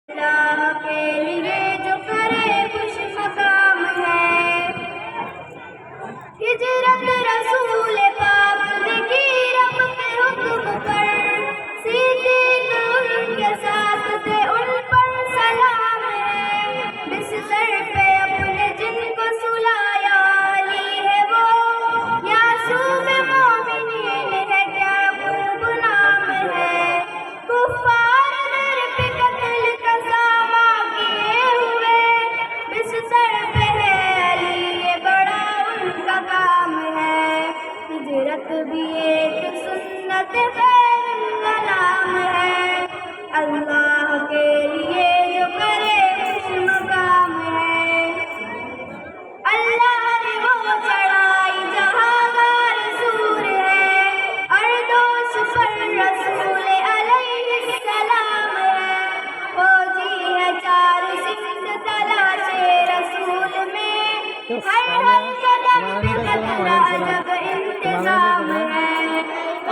اللہ کے لیے جو کرے خوش مقام ہے، ہجرت رسول پاک نے کی رب کے حکم پر، صدیق ان کے ساتھ تھے ان پر سلام ہے، بستر پہ اپنے جن کو سلایا علی ہے وہ، یعصوب مومنین ہے کیا خوب نام ہے، کفار در پہ قتل کا سامہ کیے ہوئے، بستر پہ ہے علی یہ بڑا ان کا کام ہے، ہجرت بھی ایک سنت خیر کا نام ہے، اللہ کے لیے جو کرے خوش مقام ہے، اللہ نے وہ چڑھائی جہاں غار سور ہے، اردوس پر رسول علیہ السلام ہے، فوجی ہے چار سمت تلاش رسول میں، ہر قدم پہ خطرہ جب انتظام ہے،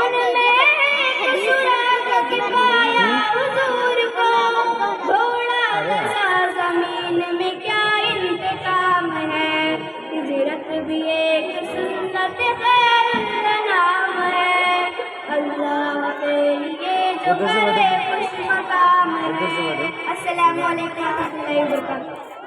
ان میں ایک سراغ پایا حضور کو، گھوڑا دسا زمین میں کیا انتقام ہے، ہجرت بھی ایک سنت خیر کا نام ہے، اللہ کے لیے جو کرے خوش مقام ہے۔ السلام علیکم و رحمۃ اللہ وبرکاتہ۔